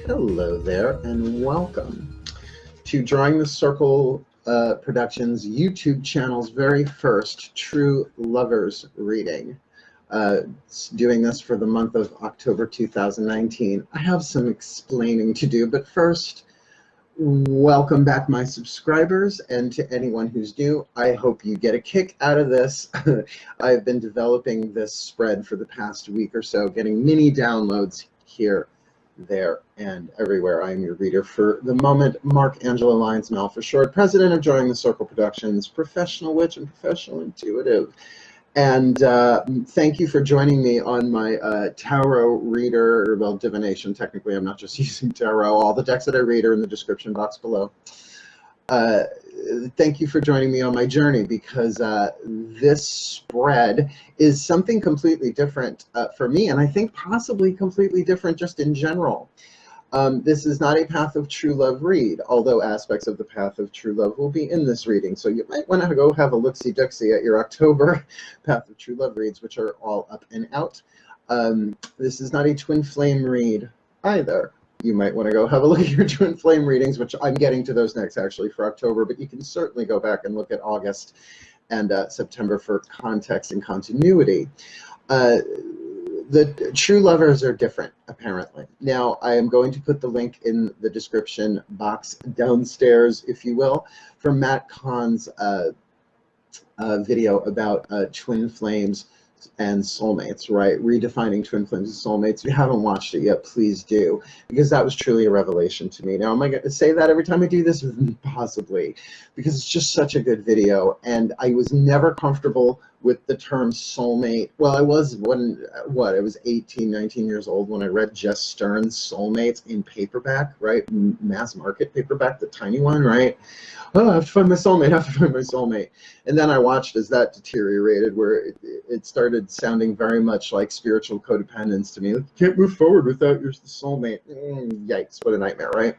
Hello there, and welcome to Drawing the Circle Productions YouTube channel's very first True Lovers reading. Doing this for the month of October 2019. I have some explaining to do, but first, welcome back my subscribers, and to anyone who's new, I hope you get a kick out of this. I've been developing this spread for the past week or so, getting mini downloads here, there, and everywhere. I am your reader for the moment, Mark Angelo Lyons Mal for short, president of Drawing the Circle Productions, professional witch and professional intuitive. And thank you for joining me on my tarot reader, well, divination. Technically, I'm not just using tarot. All the decks that I read are in the description box below. Thank you for joining me on my journey, because this spread is something completely different for me, and I think possibly completely different just in general. This is not a Path of True Love read, although aspects of the Path of True Love will be in this reading. So you might want to go have a look-see-ducksy at your October Path of True Love reads, which are all up and out. This is not a Twin Flame read either. You might want to go have a look at your Twin Flame readings, which I'm getting to those next actually for October, but you can certainly go back and look at August and September for context and continuity. The True Lovers are different, apparently. Now, I am going to put the link in the description box downstairs, if you will, for Matt Kahn's video about twin flames and soulmates, right? Redefining twin flames and soulmates. If you haven't watched it yet, please do, because that was truly a revelation to me. Now, am I going to say that every time I do this? Possibly, because it's just such a good video, and I was never comfortable with the term soulmate. Well, I was when, I was 18, 19 years old when I read Jess Stern's Soulmates in paperback, right? Mass market paperback, the tiny one, right? Oh, I have to find my soulmate, I have to find my soulmate. And then I watched as that deteriorated, where it started sounding very much like spiritual codependence to me. Like, you can't move forward without your soulmate. Yikes, what a nightmare, right?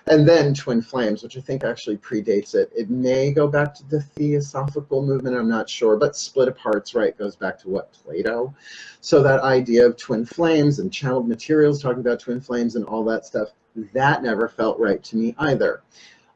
And then Twin Flames, which I think actually predates it. It may go back to the Theosophical movement, I'm not sure, but Split Aparts, right, goes back to what, Plato? So that idea of twin flames and channeled materials talking about twin flames and all that stuff, that never felt right to me either.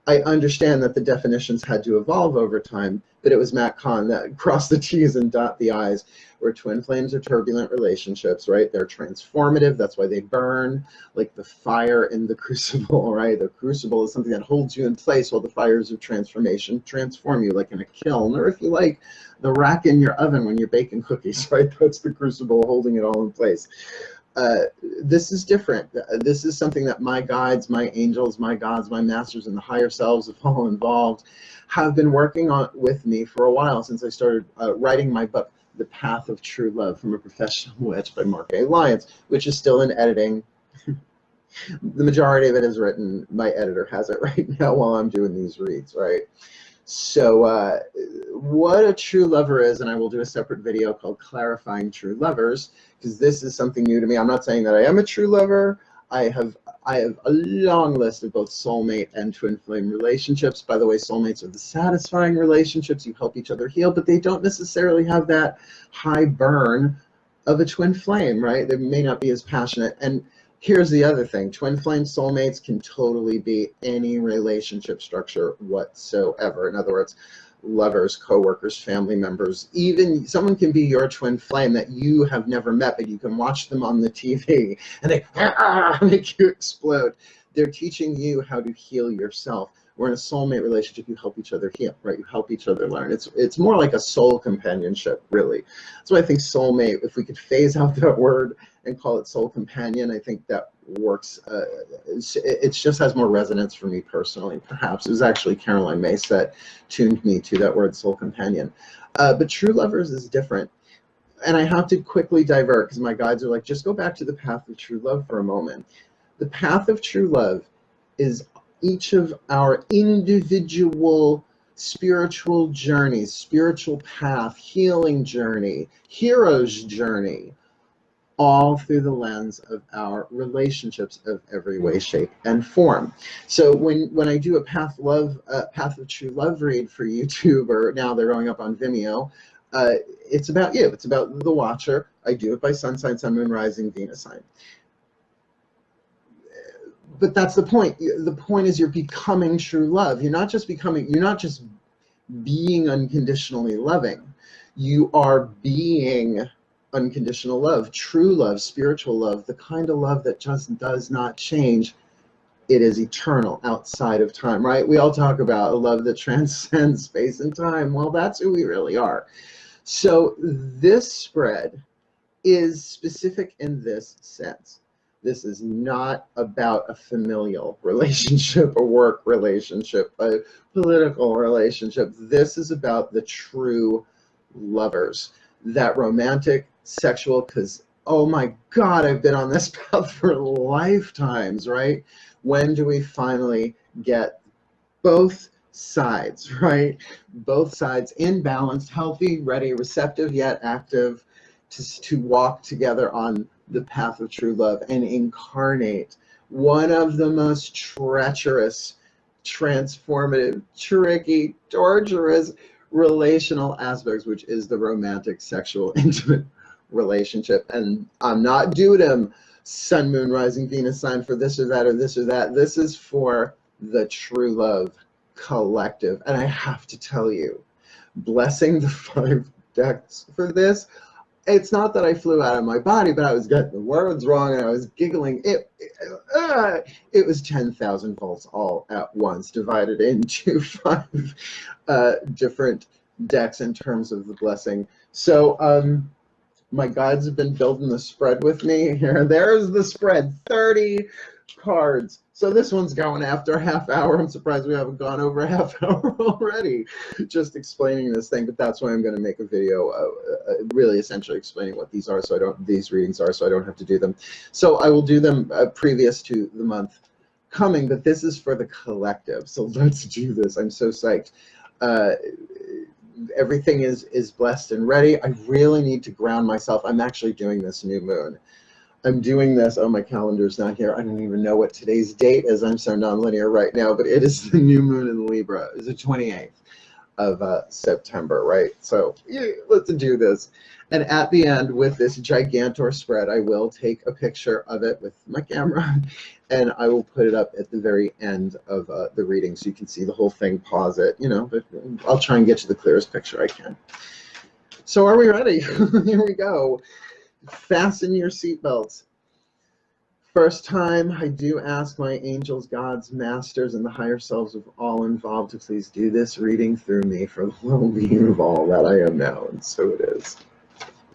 I understand that the definitions had to evolve over time, but it was Matt Kahn that crossed the T's and dot the I's, where twin flames are turbulent relationships, right? They're transformative. That's why they burn, like the fire in the crucible, right? The crucible is something that holds you in place while the fires of transformation transform you, like in a kiln, or if you like, the rack in your oven when you're baking cookies, right? That's the crucible holding it all in place. This is different. This is something that my guides, my angels, my gods, my masters, and the higher selves of all involved have been working on with me for a while, since I started writing my book, The Path of True Love from a Professional Witch by Mark A. Lyons, which is still in editing. The majority of it is written. My editor has it right now while I'm doing these reads, right? So what a true lover is, and I will do a separate video called Clarifying True Lovers, because this is something new to me. I'm not saying that I am a true lover. I have a long list of both soulmate and twin flame relationships. By the way, soulmates are the satisfying relationships. You help each other heal, but they don't necessarily have that high burn of a twin flame, right? They may not be as passionate. And here's the other thing. Twin flame soulmates can totally be any relationship structure whatsoever. In other words, lovers, co-workers, family members, even someone can be your twin flame that you have never met, but you can watch them on the TV and they make you explode. They're teaching you how to heal yourself. We're in a soulmate relationship. You help each other heal, right? You help each other learn. It's more like a soul companionship, really. That's why I think soulmate, if we could phase out that word and call it soul companion, I think that works. It just has more resonance for me personally, perhaps. It was actually Caroline Mace that tuned me to that word, soul companion. But true lovers is different. And I have to quickly divert, because my guides are like, just go back to the path of true love for a moment. The path of true love is each of our individual spiritual journeys, spiritual path, healing journey, hero's journey, all through the lens of our relationships of every way, shape, and form. So when I do a Path of True Love read for YouTube, or now they're going up on Vimeo, it's about you. It's about the watcher. I do it by sun sign, sun, moon, rising, Venus sign. But that's the point. The point is you're becoming true love. You're not just being unconditionally loving. You are being unconditional love, true love, spiritual love, the kind of love that just does not change. It is eternal, outside of time, right? We all talk about a love that transcends space and time. Well, that's who we really are. So this spread is specific in this sense. This is not about a familial relationship, a work relationship, a political relationship. This is about the true lovers, that romantic, sexual, because, oh my God, I've been on this path for lifetimes, right? When do we finally get both sides, right? Both sides in balance, healthy, ready, receptive, yet active, to walk together on the path of true love and incarnate one of the most treacherous, transformative, tricky, torturous relational aspects, which is the romantic, sexual, intimate relationship. And I'm not doing sun, moon, rising, Venus sign for this or that or this or that. This is for the true love collective. And I have to tell you, blessing the 5 decks for this, it's not that I flew out of my body, but I was getting the words wrong and I was giggling. It was 10,000 volts all at once, divided into 5 different decks in terms of the blessing. So my guides have been building the spread with me. Here, there's the spread, 30 cards. So this one's going after a half hour. I'm surprised we haven't gone over a half hour already just explaining this thing, but that's why I'm going to make a video really essentially explaining what these are, so these readings are, so I don't have to do them. So I will do them previous to the month coming, but this is for the collective. So let's do this. I'm so psyched. Everything is blessed and ready. I really need to ground myself. I'm actually doing this new moon. I'm doing this. Oh, my calendar's not here. I don't even know what today's date is. I'm so nonlinear right now, but it is the new moon in Libra. It's the 28th of September, right? So yeah, let's do this. And at the end, with this gigantor spread, I will take a picture of it with my camera, and I will put it up at the very end of the reading so you can see the whole thing, pause it, but I'll try and get you the clearest picture I can. So are we ready? Here we go. Fasten your seatbelts. First time, I do ask my angels, gods, masters, and the higher selves of all involved to please do this reading through me for the well-being of all that I am now, and so it is.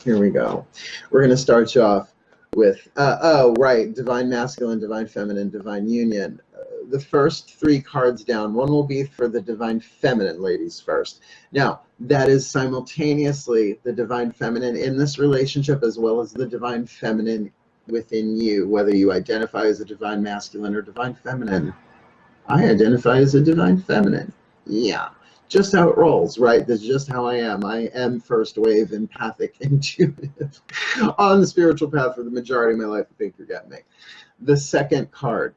Here we go. We're going to start you off with, divine masculine, divine feminine, divine union. The first 3 cards down, one will be for the divine feminine ladies first. Now, that is simultaneously the divine feminine in this relationship as well as the divine feminine within you, whether you identify as a divine masculine or divine feminine. I identify as a divine feminine. Yeah, just how it rolls, right? That's just how I am. I am first wave, empathic, intuitive on the spiritual path for the majority of my life. I think you're getting me. The second card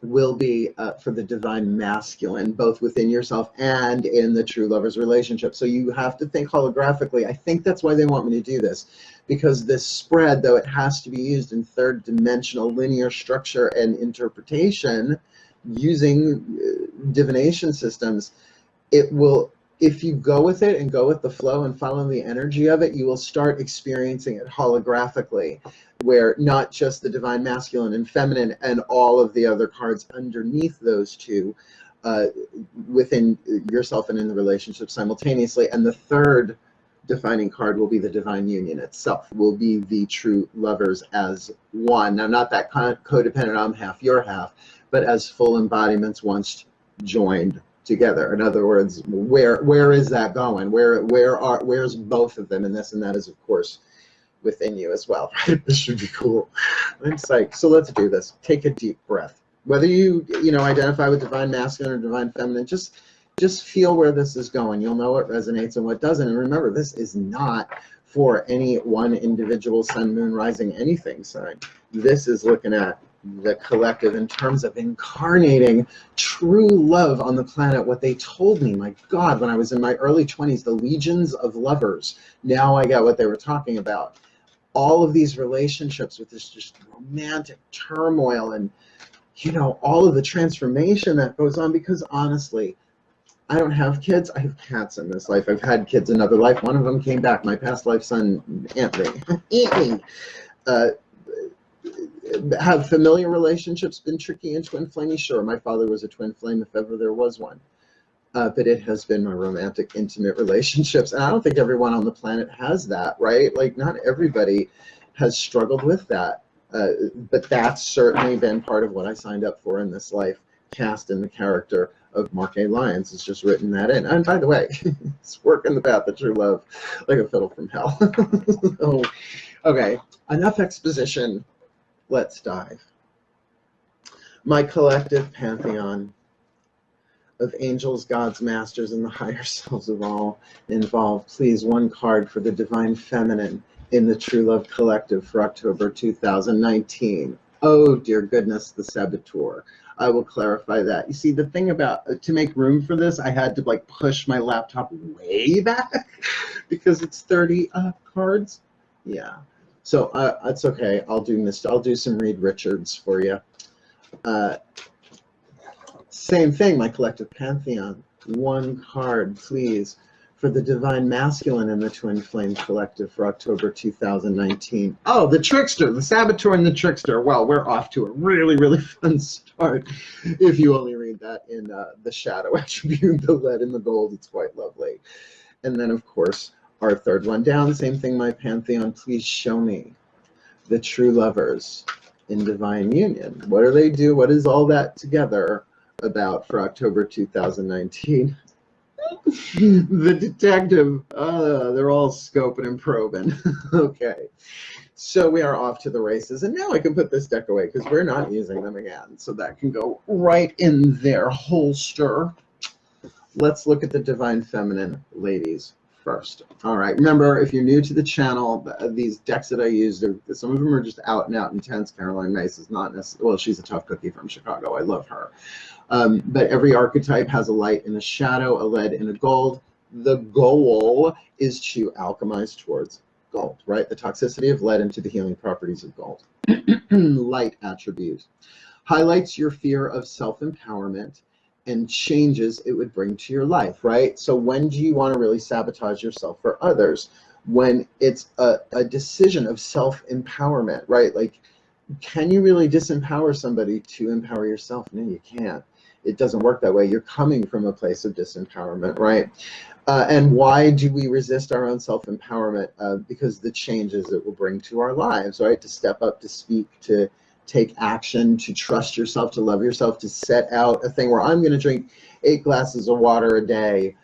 will be for the divine masculine, both within yourself and in the true lovers relationship. So you have to think holographically. I think that's why they want me to do this, because this spread, though it has to be used in 3rd dimensional linear structure and interpretation using divination systems, it will, if you go with it and go with the flow and follow the energy of it, you will start experiencing it holographically, where not just the divine masculine and feminine and all of the other cards underneath those two within yourself and in the relationship simultaneously. And the 3rd defining card will be the divine union itself, will be the true lovers as one. Now, not that codependent, I'm half, you're half, but as full embodiments once joined together. In other words, where is that going? Where's both of them in this? And that is, of course, within you as well, right? This should be cool. I'm psyched. So let's do this. Take a deep breath. Whether you identify with divine masculine or divine feminine, just feel where this is going. You'll know what resonates and what doesn't. And remember, this is not for any one individual sun, moon, rising, anything sign. This is looking at the collective in terms of incarnating true love on the planet. What they told me, my God, when I was in my early 20s, the legions of lovers. Now I got what they were talking about. All of these relationships with this just romantic turmoil and you know, all of the transformation that goes on, because honestly, I don't have kids. I have cats in this life. I've had kids in another life. One of them came back. My past life son, Anthony. Anthony. Have familiar relationships been tricky and twin flamey? Sure. My father was a twin flame if ever there was one. But it has been my romantic, intimate relationships. And I don't think everyone on the planet has that, right? Like, not everybody has struggled with that. But that's certainly been part of what I signed up for in this life, cast in the character of Mark A. Lyons. Has just written that in. And by the way, it's working the path of true love like a fiddle from hell. So, okay, enough exposition. Let's dive. My collective pantheon of angels, gods, masters, and the higher selves of all involved. Please, one card for the Divine Feminine in the True Love Collective for October 2019. Oh, dear goodness, the Saboteur. I will clarify that. You see, the thing about, to make room for this, I had to like push my laptop way back because it's 30 cards. Yeah. So it's okay. I'll do some Reed Richards for you. Same thing, my collective pantheon. One card, please, for the Divine Masculine in the Twin Flame Collective for October 2019. Oh, the Trickster, the Saboteur and the Trickster. Well, we're off to a really, really fun start. If you only read that in the Shadow attribute, the lead and the gold, it's quite lovely. And then, of course, our third one down, same thing, my pantheon. Please show me the true lovers in divine union. What do they do? What is all that together about for October 2019? The detective, they're all scoping and probing. Okay, so we are off to the races, and now I can put this deck away because we're not using them again, so that can go right in their holster. Let's look at the Divine Feminine ladies first. All right, remember, if you're new to the channel, these decks that I use, some of them are just out and out intense. Caroline Mace is not necessarily, well, she's a tough cookie from Chicago. I love her. But every archetype has a light and a shadow, a lead and a gold. The goal is to alchemize towards gold, right? The toxicity of lead into the healing properties of gold. Light attribute highlights your fear of self-empowerment and changes it would bring to your life, right? So when do you want to really sabotage yourself for others? When it's a decision of self-empowerment, right? Like, can you really disempower somebody to empower yourself? No, you can't. It doesn't work that way. You're coming from a place of disempowerment, right? And why do we resist our own self-empowerment? Because the changes it will bring to our lives, right? To step up, to speak, to take action, to trust yourself, to love yourself, to set out a thing where I'm going to drink 8 glasses of water a day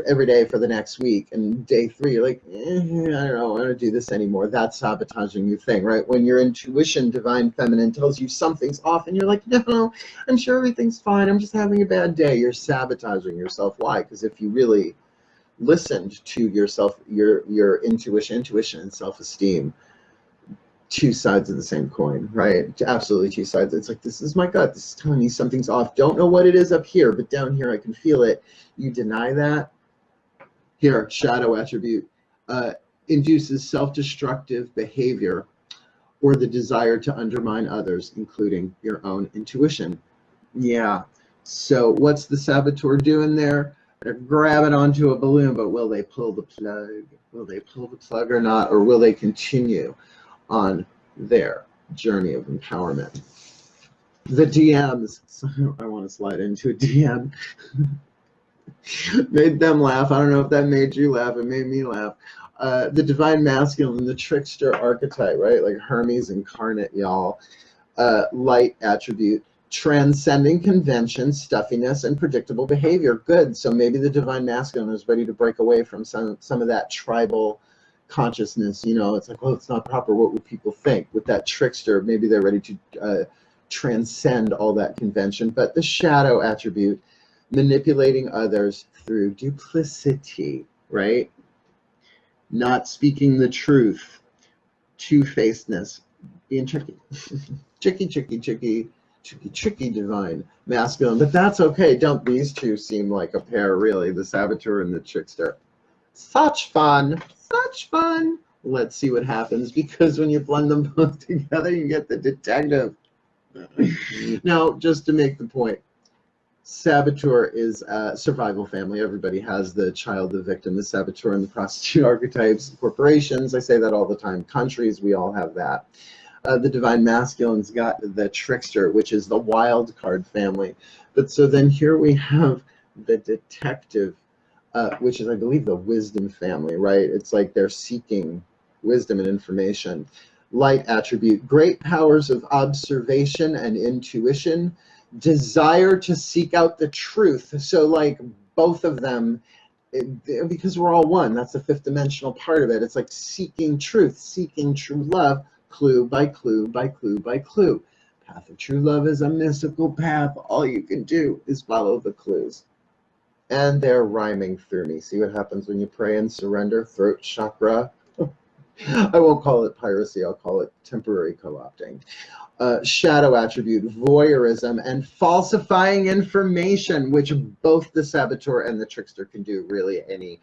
every day for the next week. And day 3, you're like, I don't know, I don't do this anymore. That's sabotaging your thing, right? When your intuition, Divine Feminine, tells you something's off and you're like, no, I'm sure everything's fine. I'm just having a bad day. You're sabotaging yourself. Why? Because if you really listened to yourself, your intuition and self-esteem, 2 sides of the same coin, right? Absolutely 2 sides. It's like, this is my gut. This is telling me something's off. Don't know what it is up here, but down here I can feel it. You deny that. Here, shadow attribute induces self-destructive behavior or the desire to undermine others, including your own intuition. Yeah. So what's the saboteur doing there? They're grabbing onto a balloon, but will they pull the plug? Will they pull the plug or not? Or will they continue on their journey of empowerment? The DMs. So I want to slide into a DM. Made them laugh. I don't know if that made you laugh. It made me laugh. The Divine Masculine, the Trickster archetype, right? Like Hermes incarnate, y'all. Light attribute. Transcending convention, stuffiness, and predictable behavior. Good. So maybe the Divine Masculine is ready to break away from some of that tribal consciousness. You know, it's like, well, it's not proper. What would people think? With that Trickster, maybe they're ready to transcend all that convention. But the shadow attribute, manipulating others through duplicity, right? Not speaking the truth, two-facedness, being tricky. tricky Divine Masculine. But that's okay. Don't these two seem like a pair, really? The Saboteur and the Trickster. Such fun. Such fun. Let's see what happens, because when you blend them both together, you get the Detective. Now, just to make the point, saboteur is a survival family. Everybody has the child, the victim, the saboteur, and the prostitute archetypes. Corporations, I say that all the time. Countries, we all have that. The divine masculine's got the trickster, which is the wild card family. But so then here we have the detective, which is, I believe, the wisdom family, right? It's like they're seeking wisdom and information. Light attribute, great powers of observation and intuition, desire to seek out the truth. So like both of them, because we're all one, that's the fifth dimensional part of it. It's like seeking truth, seeking true love, clue by clue by clue by clue. Path of true love is a mystical path. All you can do is follow the clues. And they're rhyming through me. See what happens when you pray and surrender? Throat chakra. I won't call it piracy. I'll call it temporary co-opting. Shadow attribute, voyeurism, and falsifying information, which both the saboteur and the trickster can do. Really, any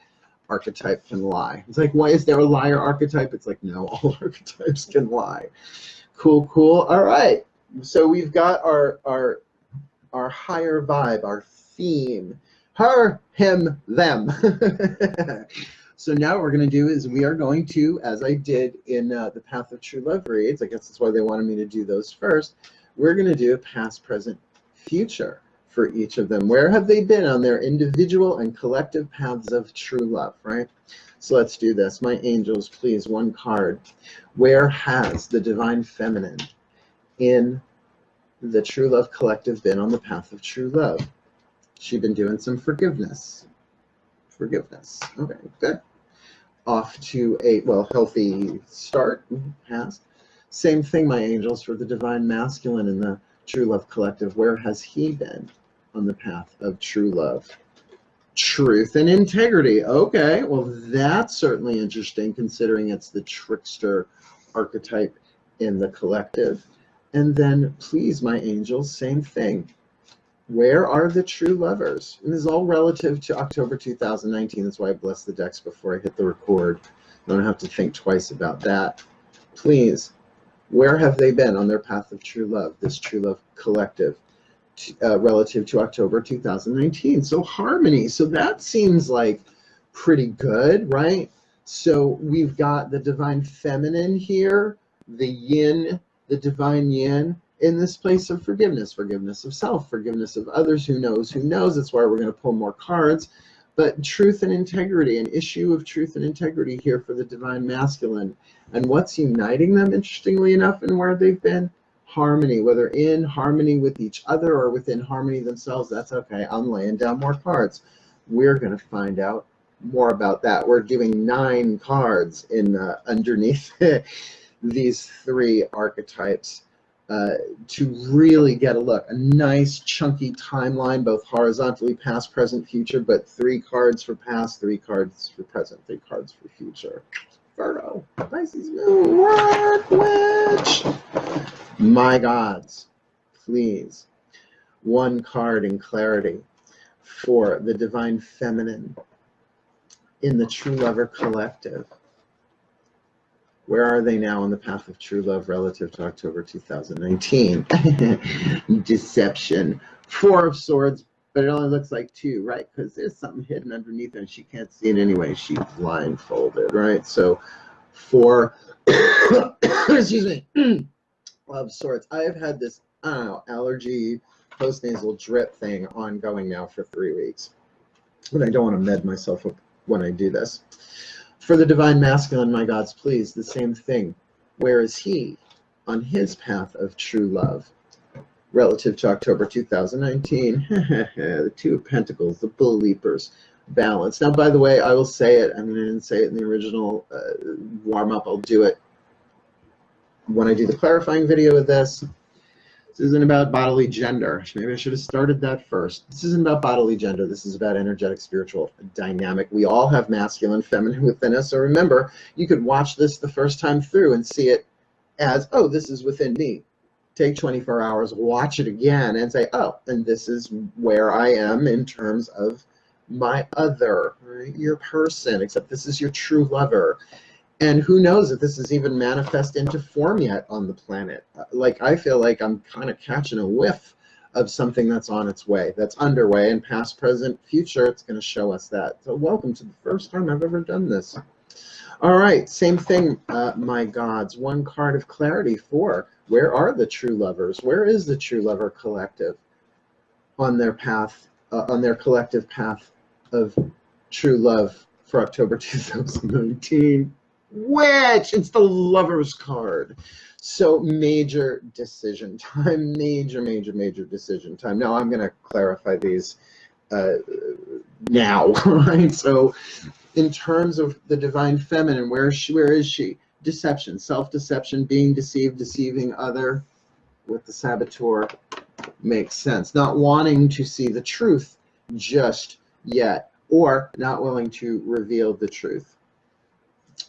archetype can lie. It's like, why is there a liar archetype? It's like, no, all archetypes can lie. Cool, cool. All right. So we've got our higher vibe, our theme. Her, him, them. So now what we're going to do is we are going to, as I did in the Path of True Love reads, I guess that's why they wanted me to do those first, we're going to do a past, present, future for each of them. Where have they been on their individual and collective paths of true love, right? So let's do this. My angels, please, one card. Where has the divine feminine in the true love collective been on the path of true love? She's been doing some forgiveness. Forgiveness. Okay, good. Off to a, well, healthy start. Past. Same thing, my angels, for the divine masculine in the true love collective. Where has he been on the path of true love? Truth and integrity. Okay, well, that's certainly interesting, considering it's the trickster archetype in the collective. And then, please, my angels, same thing. Where are the true lovers? And this is all relative to October 2019. That's why I bless the decks before I hit the record. I don't have to think twice about that. Please, where have they been on their path of true love, this true love collective, relative to October 2019? So harmony. So that seems like pretty good, right? So we've got the divine feminine here, the yin, the divine yin, in this place of forgiveness, forgiveness of self, forgiveness of others. Who knows? Who knows? That's why we're going to pull more cards. But truth and integrity, an issue of truth and integrity here for the divine masculine. And what's uniting them, interestingly enough, and where they've been? Harmony, whether in harmony with each other or within harmony themselves. That's okay. I'm laying down more cards. We're going to find out more about that. We're doing 9 cards in underneath these 3 archetypes. To really get a look, a nice chunky timeline, both horizontally, past, present, future, but 3 cards for past, 3 cards for present, 3 cards for future. Virgo, Pisces, Moon, Work, Witch. My gods, please. 1 card in clarity for the divine feminine in the true lover collective. Where are they now on the path of true love relative to October 2019? Deception. 4 of Swords, but it only looks like 2, right? Because there's something hidden underneath and she can't see it anyway. She's blindfolded, right? So 4, excuse me, of Swords. I've had this, I don't know, allergy, postnasal drip thing ongoing now for 3 weeks. But I don't want to med myself up when I do this. For the divine masculine, my gods, please, the same thing. Where is he on his path of true love relative to October 2019? The 2 of Pentacles, the Bull Leapers, balance. Now, by the way, I will say it. I mean, I didn't say it in the original warm-up. I'll do it when I do the clarifying video of this. This isn't about bodily gender. Maybe I should have started that first. This isn't about bodily gender. This is about energetic, spiritual dynamic. We all have masculine, feminine within us. So remember, you could watch this the first time through and see it as, oh, this is within me. Take 24 hours, watch it again, and say, oh, and this is where I am in terms of my other, right? Your person, except this is your true lover. And who knows if this is even manifest into form yet on the planet. Like, I feel like I'm kind of catching a whiff of something that's on its way, that's underway, and past, present, future, it's going to show us that. So welcome to the first time I've ever done this. All right, same thing, my gods. One card of clarity for where are the true lovers? Where is the true lover collective on their path, on their collective path of true love for October 2019? Which it's the Lover's card. So major decision time, major decision time. Now I'm going to clarify these now, right? So in terms of the divine feminine, where is she? Deception, self-deception, being deceived, deceiving other with the saboteur makes sense. Not wanting to see the truth just yet, or not willing to reveal the truth.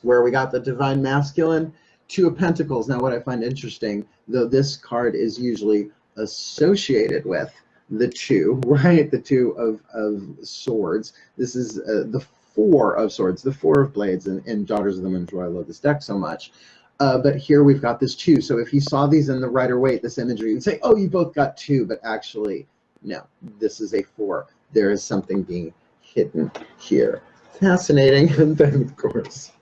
Where we got the divine masculine, Two of Pentacles. Now what I find interesting, though this card is usually associated with the two, right? The Two of Swords. This is the Four of Swords, the Four of Blades, and Daughters of the Moon, why I love this deck so much. But here we've got this two. So if you saw these in the Rider-Waite, this imagery, you'd say, oh, you both got two, but actually, no, this is a four. There is something being hidden here. Fascinating. And then, of course,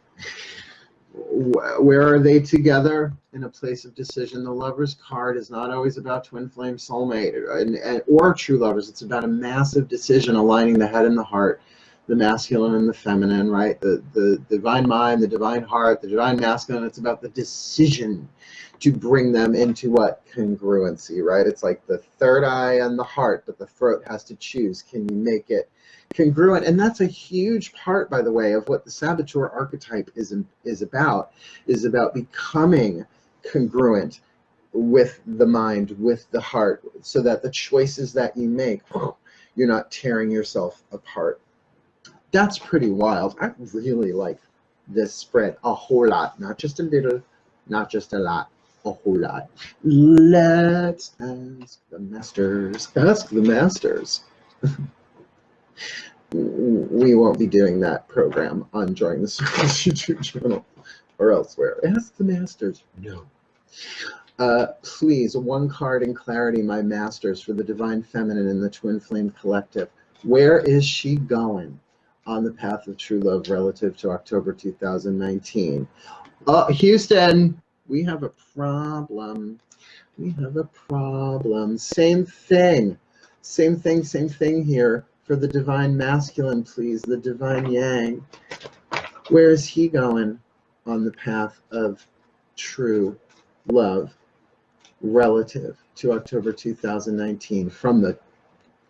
where are they together? In a place of decision. The Lover's card is not always about twin flame soulmate or true lovers. It's about a massive decision aligning the head and the heart, the masculine and the feminine, right? The divine mind, the divine heart, the divine masculine. It's about the decision to bring them into what? Congruency, right? It's like the third eye and the heart, but the throat has to choose. Can you make it congruent? And that's a huge part, by the way, of what the saboteur archetype is about becoming congruent with the mind, with the heart, so that the choices that you make, you're not tearing yourself apart. That's pretty wild. I really like this spread a whole lot, not just a little, not just a lot, a whole lot. Let's ask the masters. Ask the masters. We won't be doing that program on Join the Circle's YouTube channel or elsewhere. Ask the masters. No. Please, one card in clarity, my masters, for the divine feminine in the Twin Flame Collective. Where is she going on the path of true love relative to October 2019? Houston, we have a problem. We have a problem. Same thing here for the divine masculine, please, the divine yang. Where is he going on the path of true love relative to October 2019 from the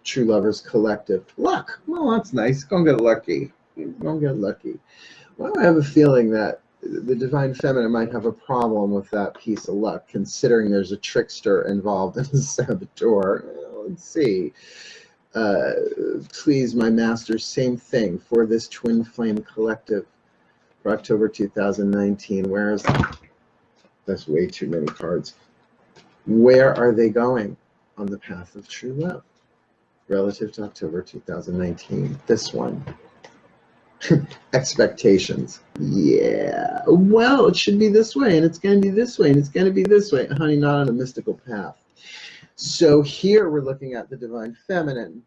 True Lovers Collective? Luck. Well, that's nice. Go get lucky. Go get lucky. Well, I have a feeling that the divine feminine might have a problem with that piece of luck, considering there's a trickster involved in the saboteur. Let's see. Please, my masters, same thing for this Twin Flame Collective for October 2019. Where is that? That's way too many cards. Where are they going on the path of true love relative to October 2019? This one. Expectations. Yeah. Well, it should be this way, and it's going to be this way, and it's going to be this way. Honey, not on a mystical path. So here we're looking at the divine feminine.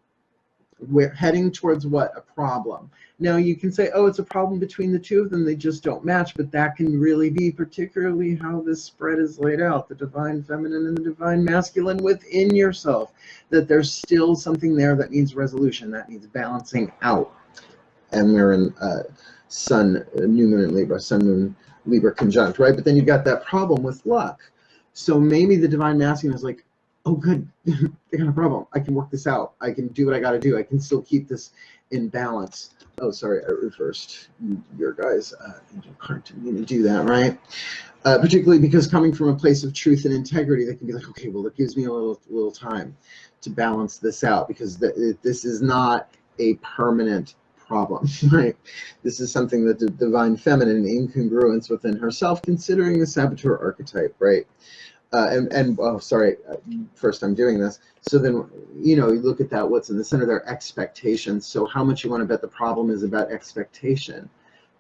We're heading towards what? A problem. Now you can say, oh, it's a problem between the two of them. They just don't match. But that can really be particularly how this spread is laid out. The divine feminine and the divine masculine within yourself. That there's still something there that needs resolution, that needs balancing out. And we're in Sun, New Moon in Libra, Sun, Moon, Libra conjunct, right? But then you've got that problem with luck. So maybe the divine masculine is like, oh, good, they got a problem. I can work this out. I can do what I got to do. I can still keep this in balance. Oh, sorry, I reversed your guys' angel card. Didn't mean to do that, right? Particularly because coming from a place of truth and integrity, they can be like, okay, well, it gives me a little time to balance this out, because this is not a permanent problem, right? This is something that the divine feminine, incongruence within herself, considering the saboteur archetype, right? Oh, sorry, first I'm doing this. So then, you look at that, what's in the center there, expectations. So how much you want to bet the problem is about expectation.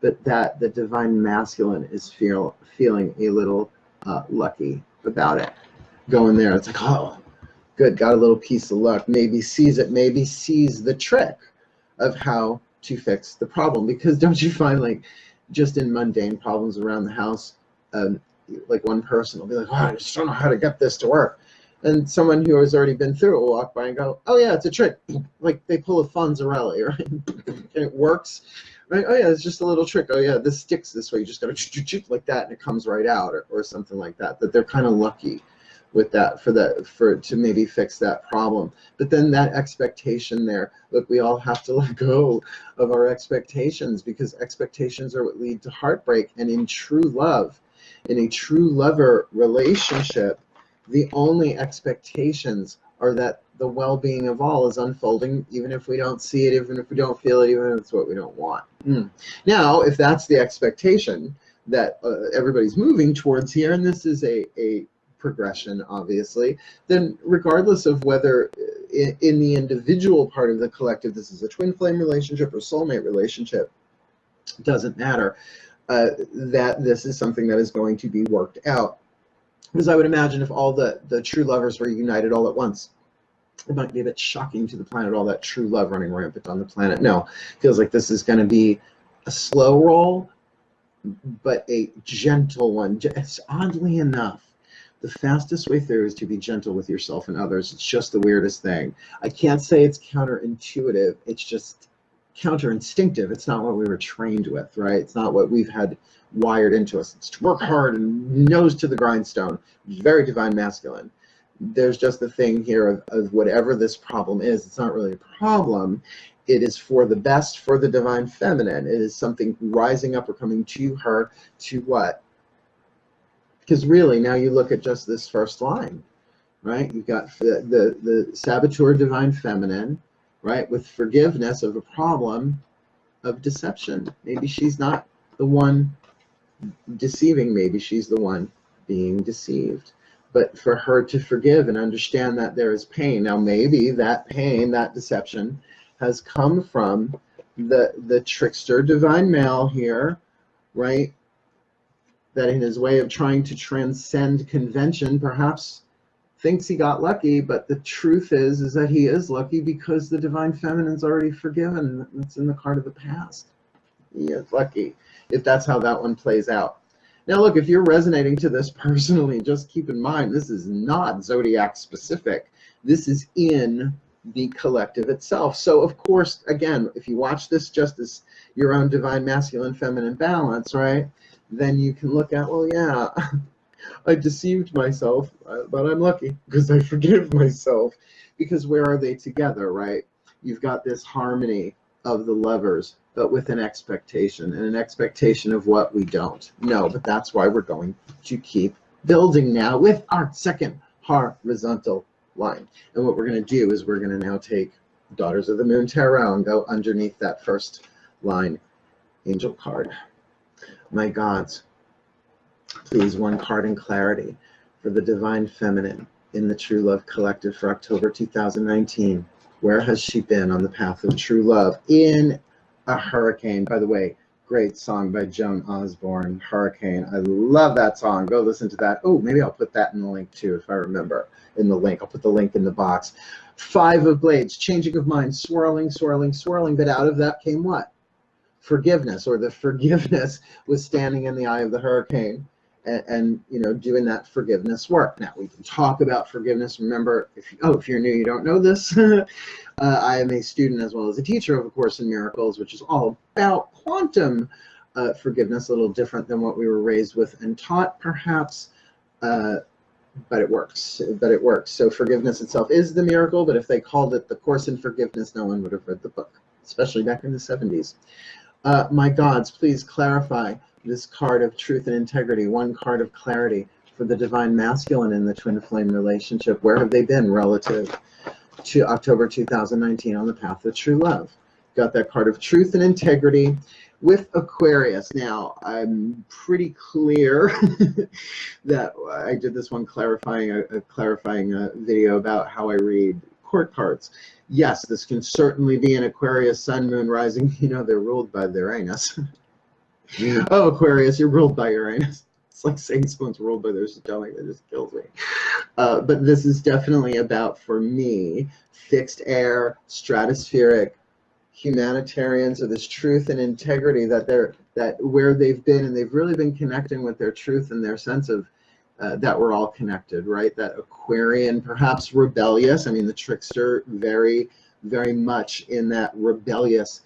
but that the divine masculine is feeling a little lucky about it. Going there, it's like, oh, good, got a little piece of luck. Maybe sees it, maybe sees the trick of how to fix the problem. Because don't you find, like, just in mundane problems around the house, like one person will be like, oh, I just don't know how to get this to work. And someone who has already been through it will walk by and go, oh yeah, it's a trick. Like they pull a Fonzarelli, right? And it works. Right? Oh yeah, it's just a little trick. Oh yeah, this sticks this way. You just gotta like that and it comes right out, or something like that. That they're kind of lucky with that for to maybe fix that problem. But then that expectation there, look, we all have to let go of our expectations, because expectations are what lead to heartbreak. And in true love, in a true lover relationship, the only expectations are that the well-being of all is unfolding, even if we don't see it, even if we don't feel it, even if it's what we don't want. Now, if that's the expectation that everybody's moving towards here, and this is a progression, obviously, then regardless of whether in the individual part of the collective this is a twin flame relationship or soulmate relationship, doesn't matter, that this is something that is going to be worked out. Because I would imagine if all the true lovers were united all at once, it might be a bit shocking to the planet, all that true love running rampant on the planet. No, it feels like this is going to be a slow roll, but a gentle one. It's oddly enough, the fastest way through is to be gentle with yourself and others. It's just the weirdest thing. I can't say it's counterintuitive. It's just counterinstinctive. It's not what we were trained with, right? It's not what we've had wired into us. It's to work hard and nose to the grindstone. Very divine masculine. There's just the thing here of whatever this problem is, it's not really a problem. It is for the best, for the divine feminine. It is something rising up or coming to her to what? Because really, now you look at just this first line, right? You've got the saboteur divine feminine, right? With forgiveness of a problem of deception. Maybe she's not the one deceiving, maybe she's the one being deceived. But for her to forgive and understand that there is pain. Now maybe that pain, that deception, has come from the trickster divine male here, right? That in his way of trying to transcend convention, perhaps thinks he got lucky, but the truth is that he is lucky because the divine feminine's already forgiven. That's in the card of the past. He is lucky if that's how that one plays out. Now look, if you're resonating to this personally, just keep in mind, this is not zodiac specific. This is in the collective itself. So of course, again, if you watch this just as your own divine masculine feminine balance, right, then you can look at, well, yeah, I deceived myself, but I'm lucky because I forgive myself. Because where are they together, right? You've got this harmony of the lovers, but with an expectation, and an expectation of what we don't know. But that's why we're going to keep building now with our second horizontal line. And what we're going to do is we're going to now take Daughters of the Moon Tarot and go underneath that first line angel card. My gods, please, one card in clarity for the divine feminine in the True Love Collective for October 2019. Where has she been on the path of true love in a hurricane? By the way, great song by Joan Osborne, Hurricane. I love that song. Go listen to that. Oh, maybe I'll put that in the link too, if I remember, in the link. I'll put the link in the box. 5 of Blades, changing of mind, swirling, swirling, swirling. But out of that came what? Forgiveness, or the forgiveness was standing in the eye of the hurricane. And you know, doing that forgiveness work. Now we can talk about forgiveness. Remember, if you're new, you don't know this. I am a student as well as a teacher of A Course in Miracles, which is all about quantum forgiveness. A little different than what we were raised with and taught, perhaps, but it works. But it works. So forgiveness itself is the miracle. But if they called it the Course in Forgiveness, no one would have read the book, especially back in the 70s. My gods, please clarify this card of truth and integrity, one card of clarity for the divine masculine in the twin flame relationship. Where have they been relative to October 2019 on the path of true love? Got that card of truth and integrity with Aquarius. Now, I'm pretty clear that I did this one clarifying a video about how I read court cards. Yes, this can certainly be an Aquarius sun, moon, rising. You know, they're ruled by their anus. Oh, Aquarius, you're ruled by Uranus. It's like saying someone's ruled by their stomach. That just kills me. But this is definitely about, for me, fixed air, stratospheric, humanitarian. So this truth and integrity that where they've been, and they've really been connecting with their truth and their sense of that we're all connected, right? That Aquarian, perhaps rebellious. I mean, the trickster, very, very much in that rebellious,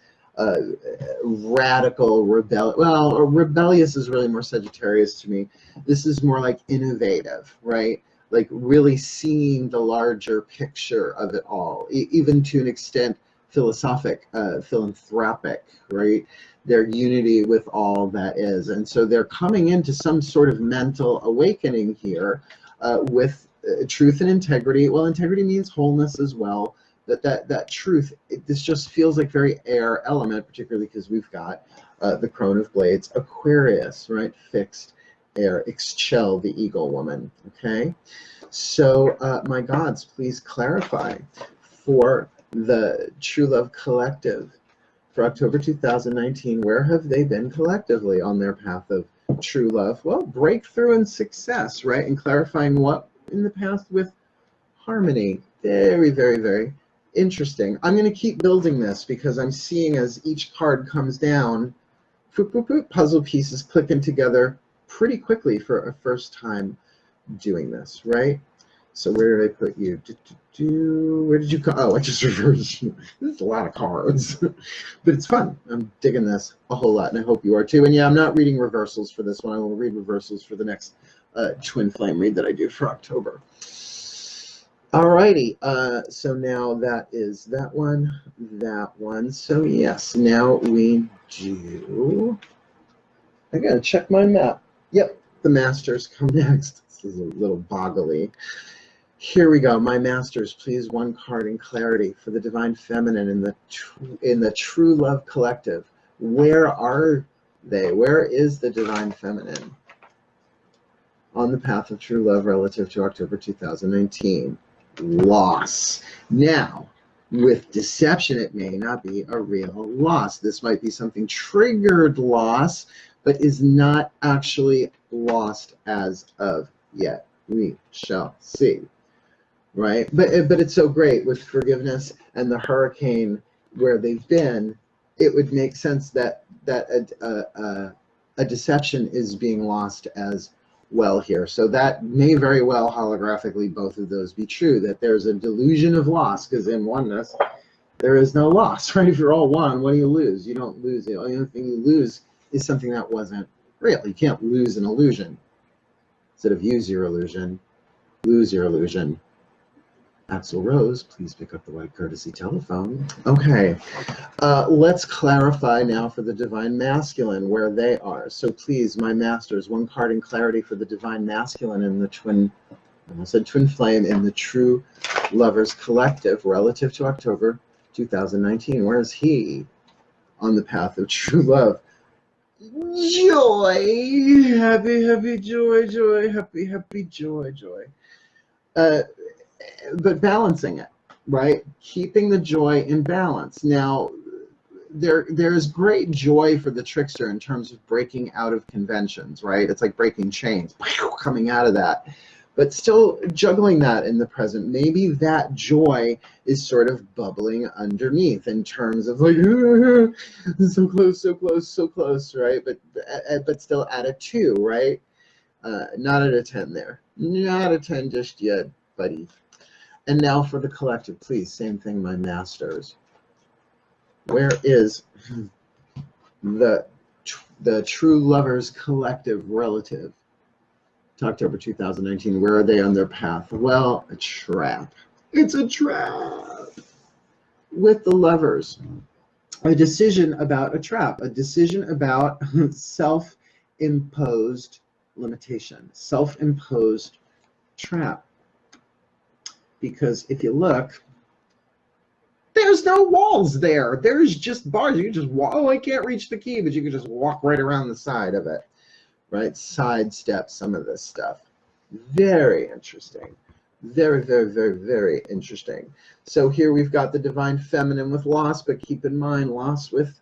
radical well, rebellious is really more Sagittarius to me. This is more like innovative, right? Like really seeing the larger picture of it all, even to an extent philosophic, philanthropic, right? Their unity with all that is. And so they're coming into some sort of mental awakening here with truth and integrity. Well, integrity means wholeness as well. That truth, this just feels like very air element, particularly because we've got the Crone of Blades, Aquarius, right? Fixed air, Ixchel, the Eagle Woman, okay? So, my gods, please clarify for the True Love Collective for October 2019, where have they been collectively on their path of true love? Well, breakthrough and success, right? And clarifying what in the past with harmony. Very, very, very interesting. I'm going to keep building this because I'm seeing as each card comes down, puzzle pieces clicking together pretty quickly for a first time doing this, right? So where did I put you? Where did you come? Oh, I just reversed. This is a lot of cards, but it's fun. I'm digging this a whole lot, and I hope you are too. And yeah, I'm not reading reversals for this one. I will read reversals for the next Twin Flame read that I do for October. Alrighty, so now that is that one. So yes, now we do. I gotta check my map. Yep, the Masters come next. This is a little boggly. Here we go. My Masters, please, one card in clarity for the Divine Feminine in the True Love Collective. Where are they? Where is the Divine Feminine on the path of true love relative to October 2019? Loss. Now, with deception, it may not be a real loss. This might be something triggered loss, but is not actually lost as of yet. We shall see. Right, but it's so great with forgiveness and the hurricane where they've been. It would make sense that a deception is being lost as well here. So that may very well holographically both of those be true. That there's a delusion of loss because in oneness there is no loss. Right? If you're all one, what do you lose? You don't lose. The only thing you lose is something that wasn't real. You can't lose an illusion. Instead of use your illusion, lose your illusion. Axel Rose, please pick up the white courtesy telephone. Okay, let's clarify now for the Divine Masculine where they are. So please, my Masters, one card in clarity for the Divine Masculine in the Twin Flame in the True Lovers Collective relative to October 2019. Where is he on the path of true love? Joy, happy, joy, happy, joy. But balancing it, right? Keeping the joy in balance. Now, there's great joy for the trickster in terms of breaking out of conventions, right? It's like breaking chains, coming out of that. But still juggling that in the present. Maybe that joy is sort of bubbling underneath in terms of like, so close, right? But still at a 2, right? Not at a 10 there. Not a 10 just yet, buddy. And now for the collective, please, same thing, my Masters. Where is the True Lovers Collective relative to October 2019? Where are they on their path? Well, a trap. It's a trap. With the Lovers, a decision about a trap, a decision about self-imposed limitation, self-imposed trap. Because if you look, there's no walls there. There's just bars. You can just walk. Oh, I can't reach the key, but you can just walk right around the side of it, right? Sidestep some of this stuff. Very interesting. Very, very, very, very interesting. So here we've got the Divine Feminine with loss, but keep in mind loss with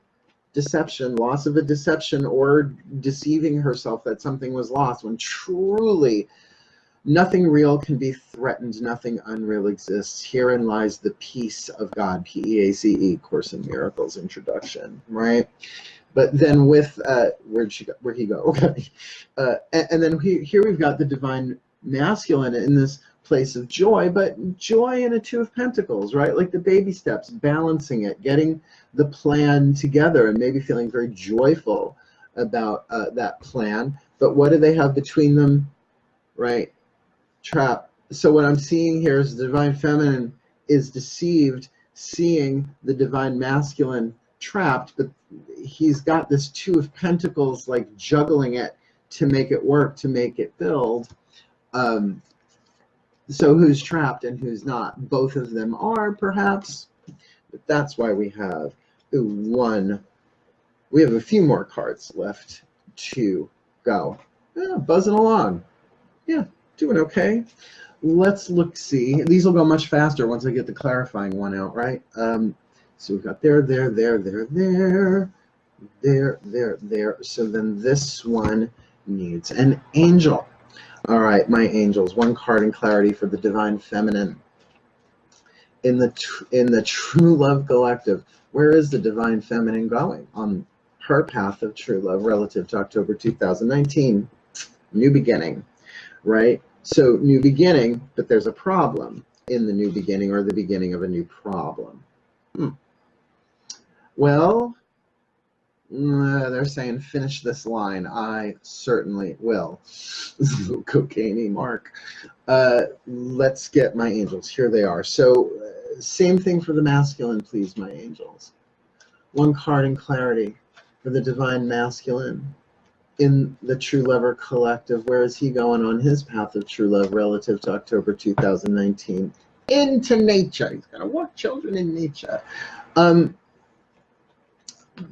deception, loss of a deception, or deceiving herself that something was lost, when truly nothing real can be threatened, nothing unreal exists. Herein lies the peace of God, P-E-A-C-E, Course in Miracles introduction, right? But then with, where'd he go? Okay. And then here we've got the divine masculine in this place of joy, but joy in a Two of Pentacles, right? Like the baby steps, balancing it, getting the plan together, and maybe feeling very joyful about that plan. But what do they have between them, right? Trap. So what I'm seeing here is the divine feminine is deceived, seeing the divine masculine trapped, but he's got this Two of Pentacles, like juggling it to make it work, to make it build. So who's trapped and who's not? Both of them are, perhaps, but that's why we have one. We have a few more cards left to go. Yeah, buzzing along. Yeah, doing okay. Let's look, see. These will go much faster once I get the clarifying one out, right? So we've got there. So then this one needs an angel. All right, my angels. One card in clarity for the divine feminine. In the True Love Collective, where is the divine feminine going on her path of true love relative to October 2019? New beginning, right? So new beginning, but there's a problem in the new beginning, or the beginning of a new problem. Well, they're saying finish this line. I certainly will. Cocaine-y mark. Let's get my angels. Here they are. So same thing for the masculine, please, my angels. One card in clarity for the divine masculine in the True Lover Collective. Where is he going on his path of true love relative to October 2019? Into nature. He's going to walk children in nature.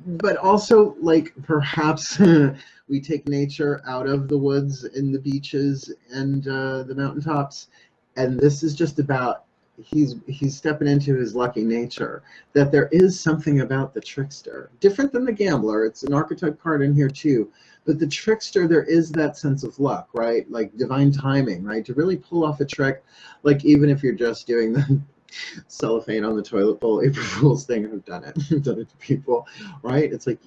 But also, like, perhaps we take nature out of the woods and the beaches and the mountaintops, and this is just about he's stepping into his lucky nature, that there is something about the trickster, different than the gambler. It's an archetype card in here too, but the trickster, there is that sense of luck, right? Like divine timing, right? To really pull off a trick, like even if you're just doing the cellophane on the toilet bowl April Fool's thing. I've done it. I've done it to people, right? It's like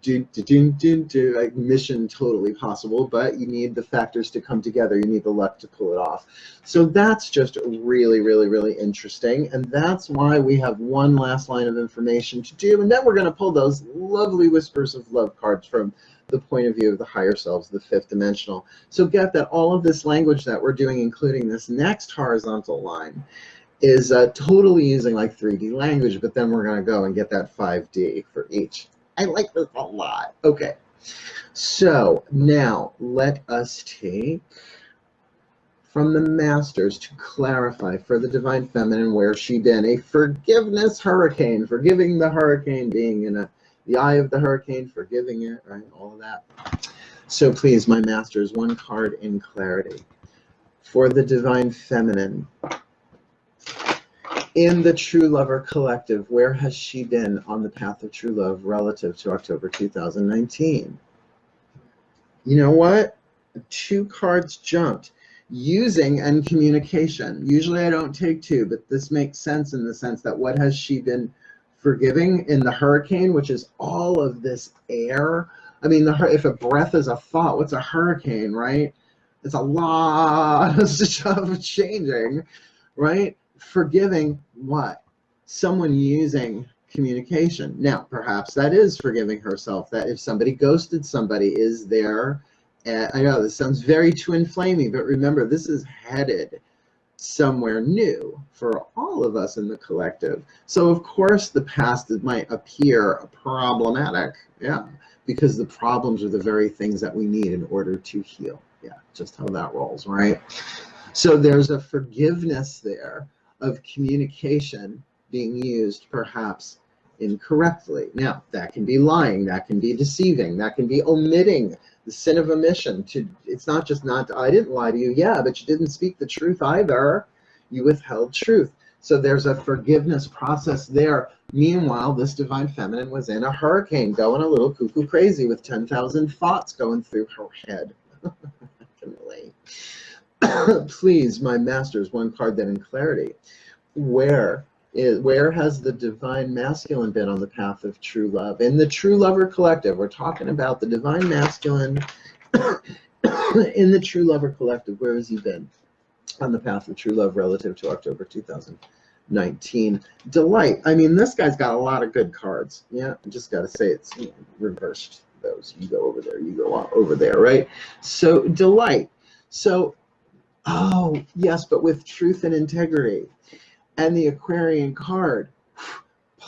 like mission totally possible, but you need the factors to come together. You need the luck to pull it off. So that's just really, really, really interesting. And that's why we have one last line of information to do. And then we're going to pull those lovely Whispers of Love cards from the point of view of the higher selves, the fifth dimensional. So get that all of this language that we're doing, including this next horizontal line, is totally using like 3D language, but then we're going to go and get that 5D for each. I like this a lot. Okay, so now let us take from the Masters to clarify for the divine feminine, where she been? A forgiveness hurricane, forgiving the hurricane, being in the eye of the hurricane, forgiving it, right? All of that. So please, my Masters, one card in clarity for the divine feminine. In the True Lover Collective, where has she been on the path of true love relative to October 2019? You know what? 2 cards jumped. Using and communication. Usually I don't take 2, but this makes sense in the sense that what has she been forgiving in the hurricane, which is all of this air. I mean, if a breath is a thought, what's a hurricane, right? It's a lot of stuff changing, right? Forgiving what? Someone using communication. Now, perhaps that is forgiving herself, that if somebody ghosted somebody, is there, I know this sounds very twin flamey, but remember, this is headed somewhere new for all of us in the collective. So of course the past might appear problematic, yeah, because the problems are the very things that we need in order to heal. Yeah, just how that rolls, right? So there's a forgiveness there of communication being used perhaps incorrectly. Now, that can be lying, that can be deceiving, that can be omitting, the sin of omission. It's not just not, I didn't lie to you, yeah, but you didn't speak the truth either. You withheld truth. So there's a forgiveness process there. Meanwhile, this divine feminine was in a hurricane, going a little cuckoo crazy with 10,000 thoughts going through her head. I can relate. Please, my masters, one card then in clarity. Where has the divine masculine been on the path of true love? In the True Lover Collective, we're talking about the divine masculine in the True Lover Collective. Where has he been on the path of true love relative to October 2019? Delight. I mean, this guy's got a lot of good cards. Yeah, I just got to say it's reversed those. You go over there, you go over there, right? So delight. So, oh, yes, but with truth and integrity. And the Aquarian card,